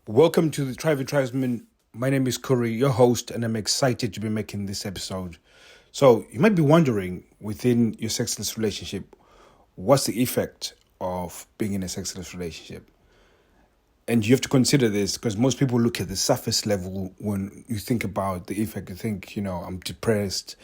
Welcome to the Thriving Tribesmen. My name is Kuri, your host, and I'm excited to be making this episode. So, you might be wondering within your sexless relationship, what's the effect of being in a sexless relationship? And you have to consider this because most people look at the surface level when you think about the effect. You think, I'm depressed,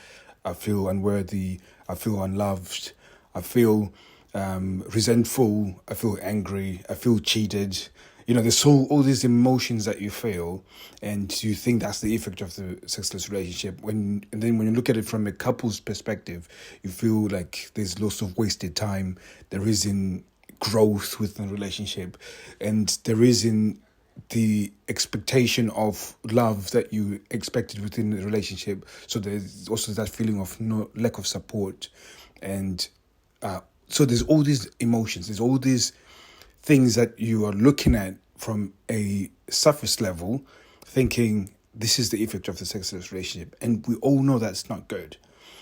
I feel unworthy, I feel unloved, I feel resentful, I feel angry, I feel cheated. There's all these emotions that you feel, and you think that's the effect of the sexless relationship. And then when you look at it from a couple's perspective, you feel like there's lots of wasted time. There isn't growth within the relationship, and there isn't the expectation of love that you expected within the relationship. So there's also that feeling of lack of support, and so there's all these emotions. There's all these things that you are looking at from a surface level, thinking this is the effect of the sexless relationship, and we all know that's not good.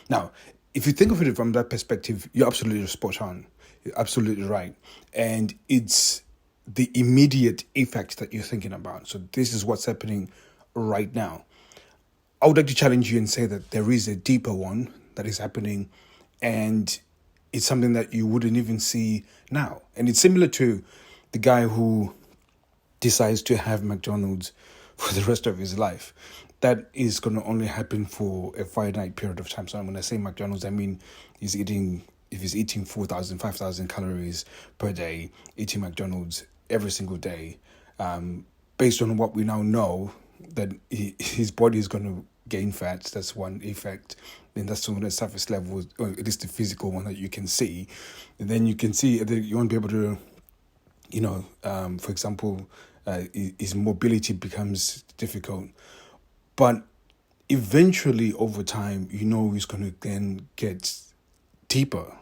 Now, if you think of it from that perspective, you're absolutely spot on. You're absolutely right, and it's the immediate effect that you're thinking about. So this is what's happening right now. I would like to challenge you and say that there is a deeper one that is happening, and it's something that you wouldn't even see now. And it's similar to the guy who decides to have McDonald's for the rest of his life. That is going to only happen for a finite period of time. So when I say McDonald's, I mean if he's eating 4,000, 5,000 calories per day, eating McDonald's every single day, based on what we now know, that his body is going to gain fat. That's one effect. Then that's on the surface level, or at least the physical one that you can see. And then you can see that you won't be able to, for example, his mobility becomes difficult. But eventually, over time, he's going to then get deeper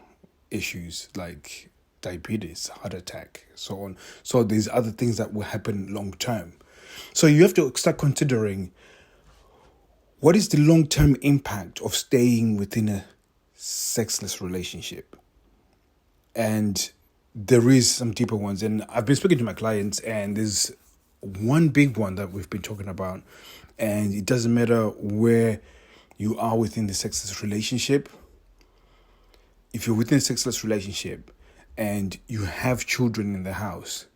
issues like diabetes, heart attack, so on. So there's other things that will happen long term. So you have to start considering, what is the long-term impact of staying within a sexless relationship? And there is some deeper ones. And I've been speaking to my clients, and there's one big one that we've been talking about. And it doesn't matter where you are within the sexless relationship. If you're within a sexless relationship and you have children in the house,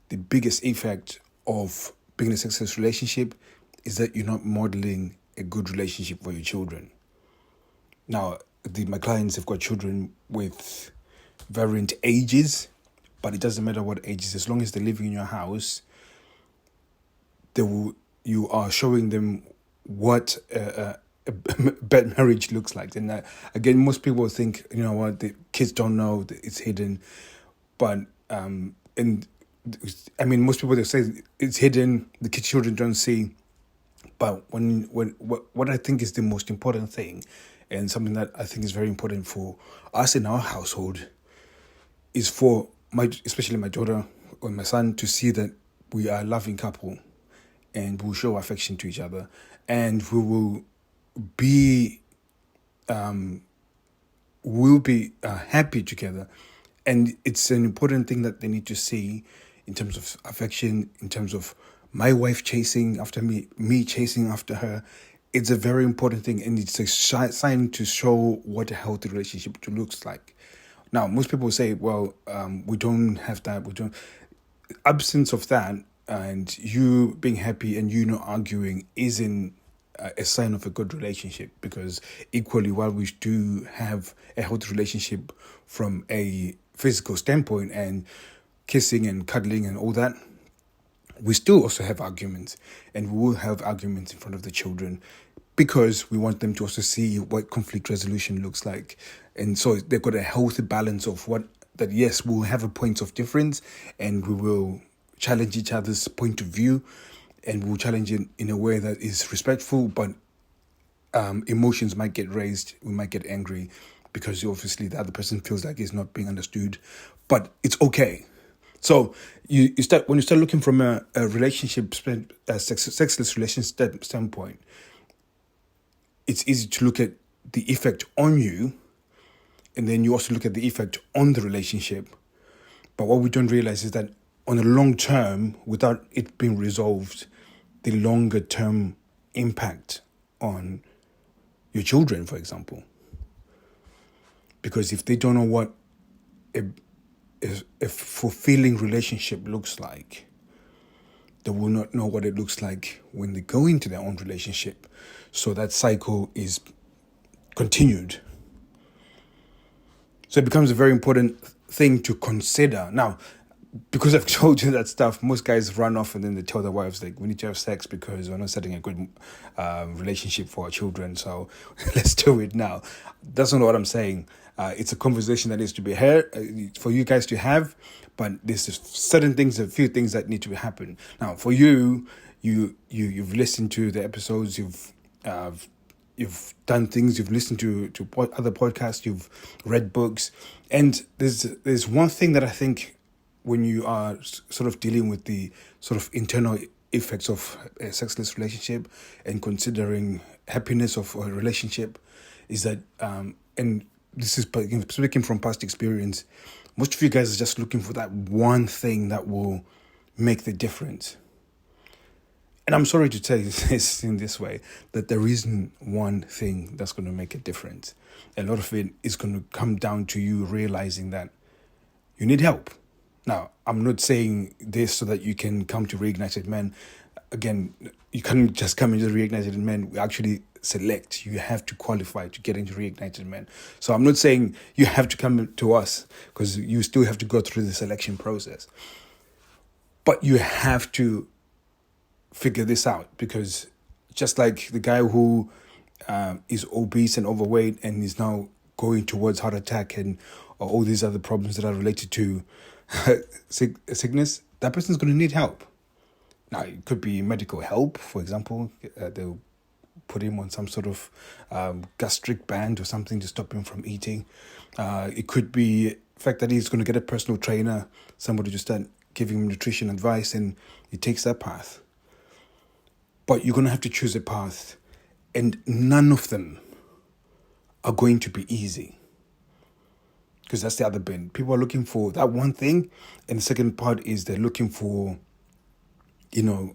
the biggest effect of being in a sexless relationship is that you're not modeling a good relationship for your children. Now, my clients have got children with variant ages, but it doesn't matter what ages. As long as they're living in your house, you are showing them what a bad marriage looks like. And again, most people think, the kids don't know, it's hidden. But, most people, they say it's hidden, the children don't see. But what I think is the most important thing, and something that I think is very important for us in our household, is for especially my daughter or my son to see that we are a loving couple, and we'll show affection to each other, and we will be happy together. And it's an important thing that they need to see in terms of affection, in terms of my wife chasing after me chasing after her. It's a very important thing, and it's a sign to show what a healthy relationship looks like. Now, most people say, well, we don't have that. We don't. Absence of that, and you being happy and you not arguing, isn't a sign of a good relationship. Because equally, while we do have a healthy relationship from a physical standpoint and kissing and cuddling and all that, we still also have arguments, and we will have arguments in front of the children, because we want them to also see what conflict resolution looks like. And so they've got a healthy balance of yes, we'll have a point of difference, and we will challenge each other's point of view, and we'll challenge it in a way that is respectful, but emotions might get raised. We might get angry because obviously the other person feels like he's not being understood, but it's okay. So when you start looking from a relationship, sexless relationship standpoint, it's easy to look at the effect on you, and then you also look at the effect on the relationship. But what we don't realize is that on the long term, without it being resolved, the longer term impact on your children, for example. Because if they don't know what a fulfilling relationship looks like, they will not know what it looks like when they go into their own relationship. So that cycle is continued. So it becomes a very important thing to consider. Now, because I've told you that stuff, most guys run off and then they tell their wives, like, we need to have sex because we're not setting a good relationship for our children. So let's do it now. That's not what I'm saying. It's a conversation that needs to be heard for you guys to have, but there's certain things, a few things that need to happen. Now, for you've listened to the episodes, you've done things, you've listened to other podcasts, you've read books, and there's one thing that I think when you are sort of dealing with the sort of internal effects of a sexless relationship and considering happiness of a relationship is that, and this is speaking from past experience, most of you guys are just looking for that one thing that will make the difference. And I'm sorry to tell you this in this way, that there isn't one thing that's going to make a difference. A lot of it is going to come down to you realizing that you need help. Now, I'm not saying this so that you can come to Reignited Men. Again, you can't just come into Reignited Men. We actually select. You have to qualify to get into Reignited Men. So I'm not saying you have to come to us, because you still have to go through the selection process. But you have to figure this out, because just like the guy who is obese and overweight and is now going towards heart attack and all these other problems that are related to sickness, that person's going to need help. Now, it could be medical help, for example. They'll put him on some sort of gastric band or something to stop him from eating. It could be the fact that he's going to get a personal trainer, somebody to start giving him nutrition advice, and he takes that path. But you're going to have to choose a path, and none of them are going to be easy. Because that's the other bit. People are looking for that one thing, and the second part is they're looking for, the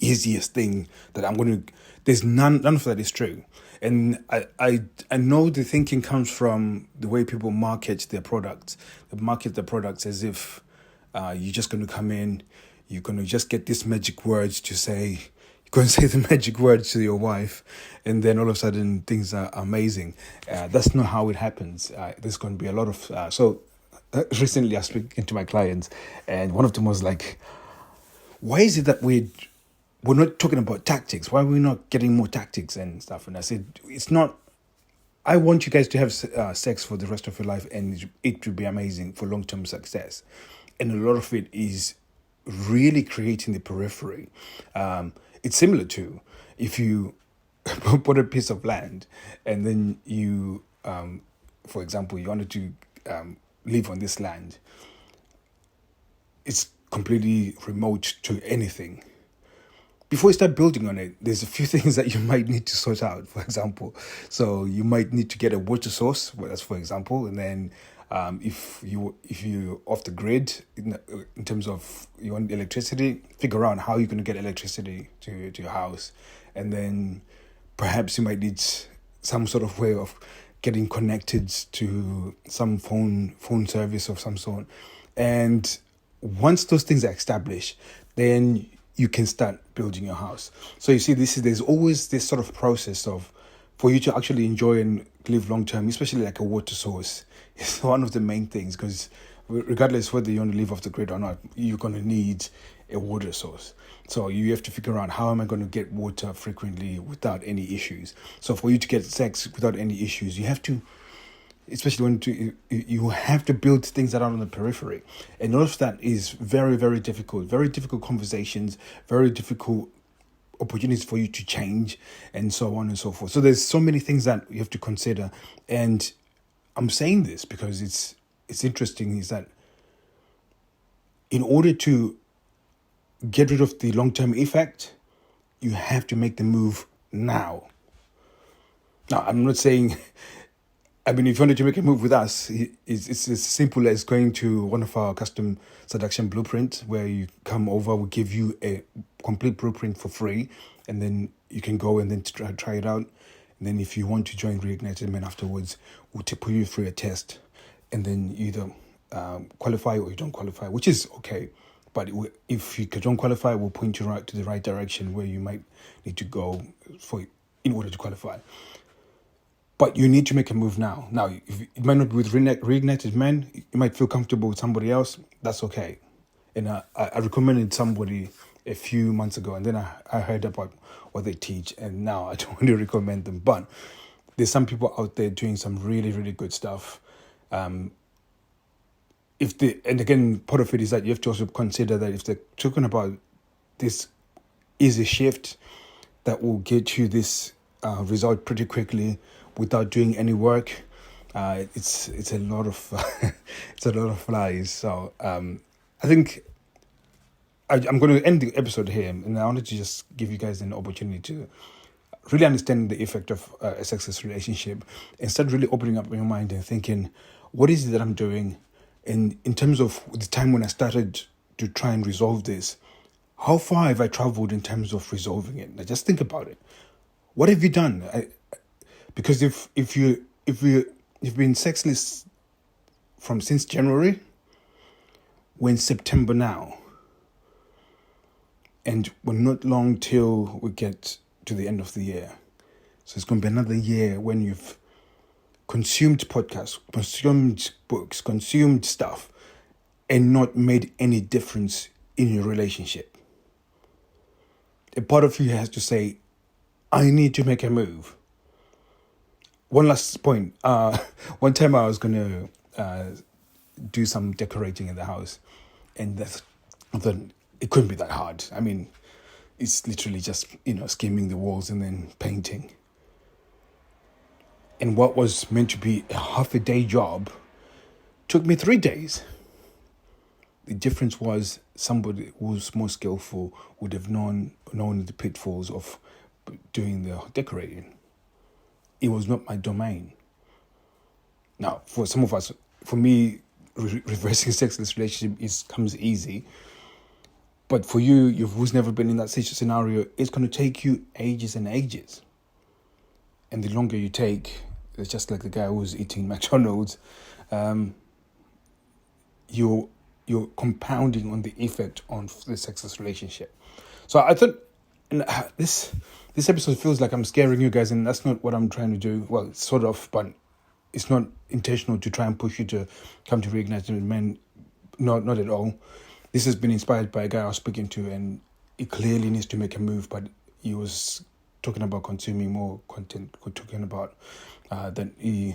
easiest thing that I'm going to... There's none of that is true. And I know the thinking comes from the way people market their products. They market their products as if you're just going to come in, you're going to just get these magic words to say... Go and say the magic words to your wife, and then all of a sudden things are amazing. That's not how it happens. There's going to be a lot of... recently I was speaking to my clients, and one of them was like, why is it that we're not talking about tactics? Why are we not getting more tactics and stuff? And I said, it's not... I want you guys to have sex for the rest of your life, and it will be amazing for long-term success. And a lot of it is really creating the periphery. It's similar to if you bought a piece of land and then you, for example, you wanted to live on this land. It's completely remote to anything. Before you start building on it, there's a few things that you might need to sort out, for example. So you might need to get a water source, well, that's for example, and then if you're off the grid in terms of you want electricity, figure out how you're going to get electricity to your house, and then perhaps you might need some sort of way of getting connected to some phone service of some sort. And once those things are established, then you can start building your house. So you see, there's always this sort of process of, for you to actually enjoy and live long term, especially like a water source, is one of the main things, because regardless whether you want to live off the grid or not, you're going to need a water source. So you have to figure out, how am I going to get water frequently without any issues? So for you to get sex without any issues, you have to, especially when you have to build things that are on the periphery. And all of that is very, very difficult conversations, very difficult opportunities for you to change, and so on and so forth. So there's so many things that you have to consider. And I'm saying this because it's interesting, is that in order to get rid of the long-term effect, you have to make the move now. Now, I'm not saying I mean, if you wanted to make a move with us, it's as simple as going to one of our custom seduction blueprints where you come over, we'll give you a complete blueprint for free, and then you can go and then try it out. And then if you want to join Reignited Men afterwards, we'll put you through a test, and then you either qualify or you don't qualify, which is okay. But if you don't qualify, we'll point you right to the right direction where you might need to go in order to qualify. But you need to make a move now. Now, it might not be with Reignited Men. You might feel comfortable with somebody else. That's okay. And I recommended somebody a few months ago, and then I heard about what they teach, and now I don't want to recommend them. But there's some people out there doing some really, really good stuff. And again, part of it is that you have to also consider that if they're talking about this easy shift that will get you this result pretty quickly without doing any work, it's a lot of it's a lot of lies. So I think I'm going to end the episode here, and I wanted to just give you guys an opportunity to really understand the effect of a sexless relationship and start really opening up your mind and thinking, what is it that I'm doing? And in terms of the time when I started to try and resolve this, how far have I traveled in terms of resolving it? Now just think about it. What have you done? Because if you've been sexless since January, we're in September now, and we're not long till we get to the end of the year. So it's going to be another year when you've consumed podcasts, consumed books, consumed stuff, and not made any difference in your relationship. A part of you has to say, I need to make a move. One last point. One time I was going to do some decorating in the house, and then it couldn't be that hard. I mean, it's literally just, skimming the walls and then painting. And what was meant to be a half a day job took me 3 days. The difference was somebody who was more skillful would have known the pitfalls of doing the decorating. It was not my domain. Now, for some of us, for me, reversing sexless relationship comes easy. But for you, who's never been in that scenario, it's going to take you ages and ages. And the longer you take, it's just like the guy who was eating McDonald's, you're compounding on the effect on the sexless relationship. So I thought this episode feels like I'm scaring you guys, and that's not what I'm trying to do. Well, sort of, but it's not intentional to try and push you to come to Reignited Men. Not at all. This has been inspired by a guy I was speaking to, and he clearly needs to make a move, but he was talking about consuming more content, talking about that he,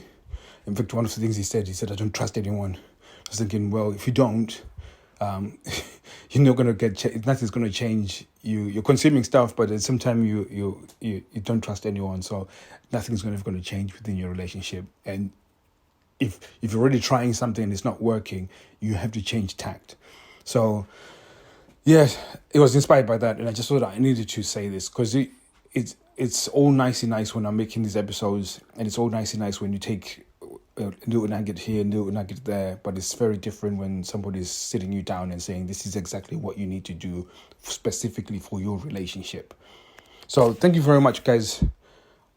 in fact, one of the things he said, I don't trust anyone. I was thinking, well, if you don't, you're not going to nothing's going to change. You're consuming stuff, but at the same time, you don't trust anyone, so nothing's going to change within your relationship. And if you're already trying something and it's not working, you have to change tact. So, yeah, it was inspired by that, and I just thought I needed to say this because it's all nice and nice when I'm making these episodes, and it's all nice and nice when you take a little nugget here, a little nugget there, but it's very different when somebody's sitting you down and saying this is exactly what you need to do specifically for your relationship. So thank you very much, guys.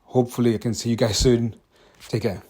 Hopefully I can see you guys soon. Take care.